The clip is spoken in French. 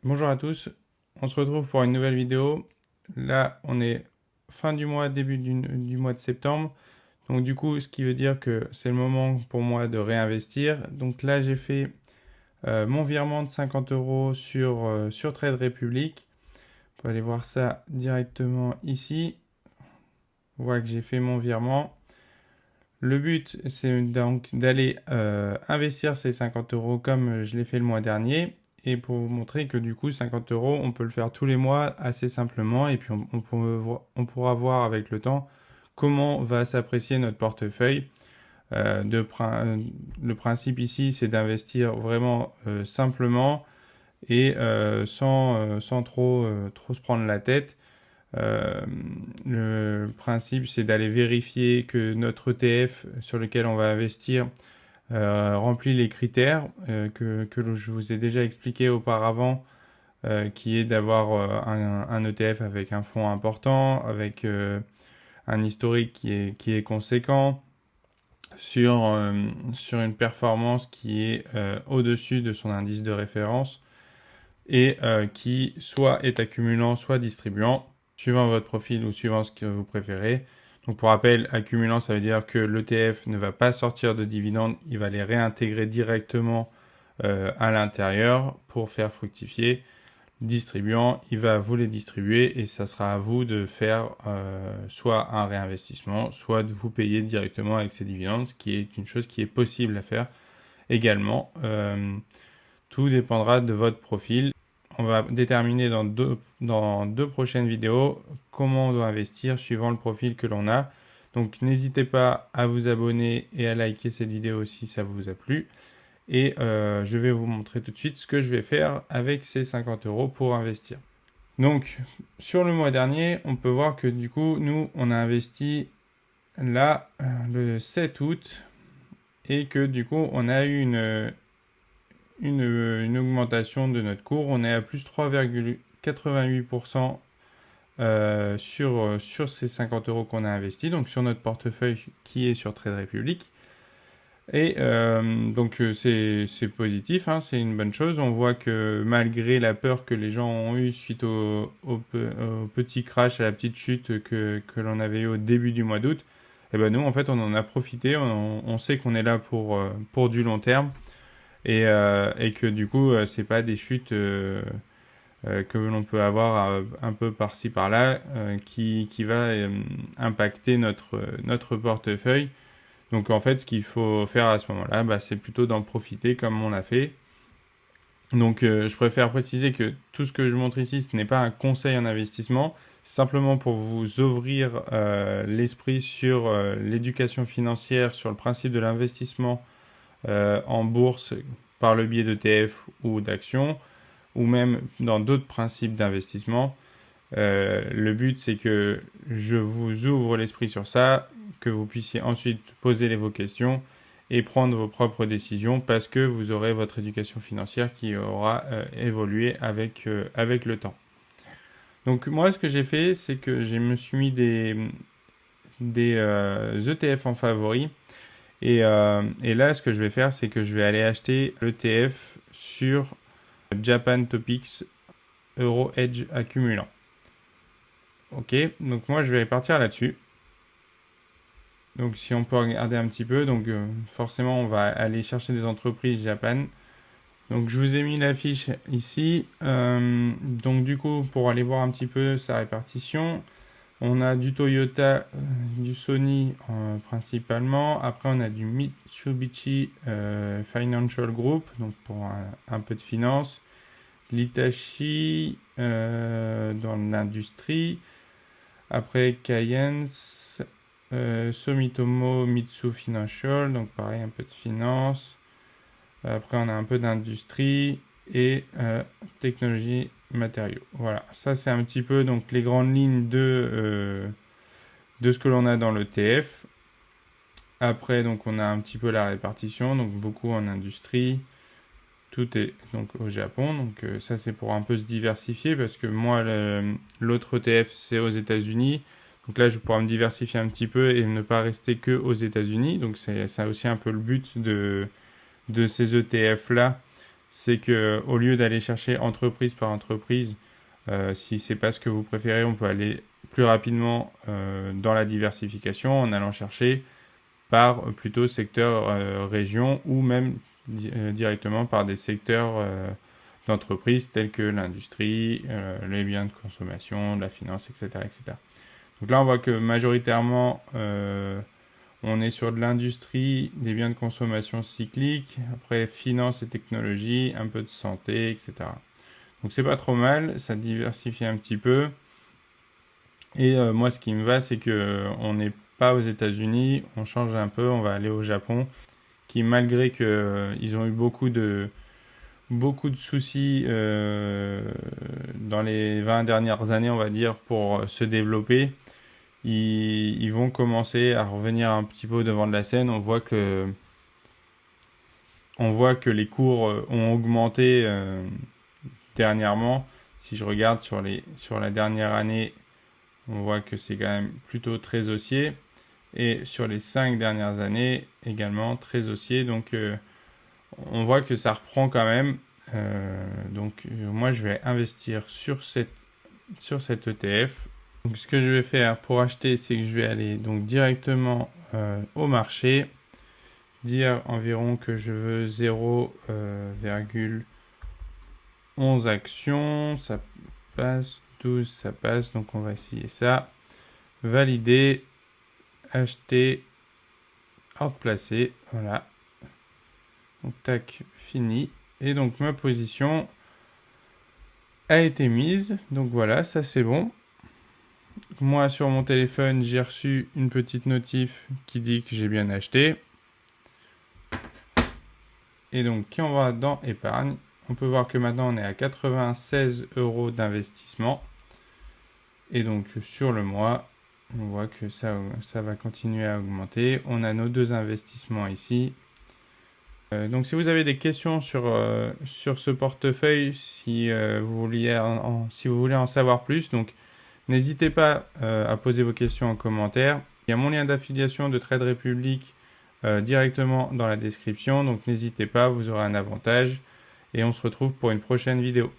Bonjour à tous, on se retrouve pour une nouvelle vidéo. Là, on est fin du mois, début du mois de septembre. Donc du coup, ce qui veut dire que c'est le moment pour moi de réinvestir. Donc là, j'ai fait mon virement de 50 euros sur Trade Republic. On peut aller voir ça directement ici. On voit que j'ai fait mon virement. Le but, c'est donc d'aller investir ces 50 euros comme je l'ai fait le mois dernier. Et pour vous montrer que du coup, 50 euros, on peut le faire tous les mois assez simplement. Et puis, on pourra voir avec le temps comment va s'apprécier notre portefeuille. Le principe ici, c'est d'investir vraiment simplement et sans trop se prendre la tête. Le principe, c'est d'aller vérifier que notre ETF sur lequel on va investir remplit les critères que je vous ai déjà expliqué auparavant, qui est d'avoir un ETF avec un fonds important, avec un historique qui est conséquent, sur une performance qui est au-dessus de son indice de référence et qui soit est accumulant, soit distribuant, suivant votre profil ou suivant ce que vous préférez. Donc pour rappel, accumulant, ça veut dire que l'ETF ne va pas sortir de dividendes, il va les réintégrer directement à l'intérieur pour faire fructifier. Distribuant, il va vous les distribuer et ça sera à vous de faire soit un réinvestissement, soit de vous payer directement avec ces dividendes, ce qui est une chose qui est possible à faire également. Tout dépendra de votre profil. On va déterminer dans deux prochaines vidéos comment on doit investir suivant le profil que l'on a. Donc n'hésitez pas à vous abonner et à liker cette vidéo si ça vous a plu. Et je vais vous montrer tout de suite ce que je vais faire avec ces 50 euros pour investir. Donc sur le mois dernier, on peut voir que du coup, nous, on a investi là le 7 août et que du coup, on a eu une augmentation de notre cours. On est à plus 3,88% sur ces 50 euros qu'on a investis, donc sur notre portefeuille qui est sur Trade Republic. Et c'est positif, hein, c'est une bonne chose. On voit que malgré la peur que les gens ont eue suite au petit crash, à la petite chute que l'on avait eu au début du mois d'août, et ben nous en fait on en a profité, on sait qu'on est là pour du long terme et que du coup c'est pas des chutes que l'on peut avoir un peu par-ci par-là qui va impacter notre portefeuille. Donc en fait ce qu'il faut faire à ce moment-là, bah, c'est plutôt d'en profiter comme on l'a fait. Donc je préfère préciser que tout ce que je montre ici, ce n'est pas un conseil en investissement, c'est simplement pour vous ouvrir l'esprit sur l'éducation financière, sur le principe de l'investissement en bourse par le biais d'ETF ou d'actions, ou même dans d'autres principes d'investissement. Le but, c'est que je vous ouvre l'esprit sur ça, que vous puissiez ensuite poser vos questions et prendre vos propres décisions parce que vous aurez votre éducation financière qui aura évolué avec le temps. Donc moi, ce que j'ai fait, c'est que je me suis mis des ETF en favori. Et là, ce que je vais faire, c'est que je vais aller acheter l'ETF sur Japan Topics Euro Edge accumulant. Ok, donc moi je vais partir là-dessus. Donc si on peut regarder un petit peu, donc forcément on va aller chercher des entreprises Japan. Donc je vous ai mis la fiche ici. Donc du coup pour aller voir un petit peu sa répartition, on a du Toyota, du Sony principalement. Après on a du Mitsubishi Financial Group, donc pour un peu de finance. L'Hitachi dans l'industrie. Après Cayenne, Sumitomo Mitsu Financial, donc pareil, un peu de finance. Après, on a un peu d'industrie et technologie matériaux. Voilà, ça c'est un petit peu donc les grandes lignes de ce que l'on a dans le TF. Après, donc on a un petit peu la répartition, donc beaucoup en industrie. Tout est donc au Japon, donc ça c'est pour un peu se diversifier parce que moi l'autre ETF c'est aux États-Unis. Donc là, je pourrais me diversifier un petit peu et ne pas rester que aux États-Unis. Donc c'est aussi un peu le but de ces ETF-là, c'est que au lieu d'aller chercher entreprise par entreprise, si c'est pas ce que vous préférez, on peut aller plus rapidement dans la diversification en allant chercher par plutôt secteur, région ou même directement par des secteurs d'entreprise tels que l'industrie, les biens de consommation, la finance, etc., etc. Donc là, on voit que majoritairement, on est sur de l'industrie, des biens de consommation cycliques, après finance et technologie, un peu de santé, etc. Donc c'est pas trop mal, ça diversifie un petit peu. Et moi, ce qui me va, c'est que on n'est pas aux États-Unis, on change un peu, on va aller au Japon, qui malgré que ils ont eu beaucoup de soucis dans les 20 dernières années, on va dire, pour se développer, ils vont commencer à revenir un petit peu au devant de la scène. On voit que les cours ont augmenté dernièrement. Si je regarde sur la dernière année, on voit que c'est quand même plutôt très haussier. Et sur les 5 dernières années, également très haussier. Donc, on voit que ça reprend quand même. Moi, je vais investir sur cet ETF. Donc, ce que je vais faire pour acheter, c'est que je vais aller donc directement au marché, dire environ que je veux 0,11 actions, ça passe, 12 ça passe, donc on va essayer ça. Valider, acheter, ordre placé, voilà. Donc tac, fini. Et donc ma position a été mise, donc voilà, ça c'est bon. Moi sur mon téléphone, j'ai reçu une petite notif qui dit que j'ai bien acheté. Et donc, quand on va dans épargne, on peut voir que maintenant on est à 96 € d'investissement. Et donc, sur le mois, on voit que ça va continuer à augmenter. On a nos 2 investissements ici. Donc, si vous avez des questions sur ce portefeuille, si vous voulez en savoir plus, donc n'hésitez pas à poser vos questions en commentaire. Il y a mon lien d'affiliation de Trade Republic directement dans la description. Donc n'hésitez pas, vous aurez un avantage. Et on se retrouve pour une prochaine vidéo.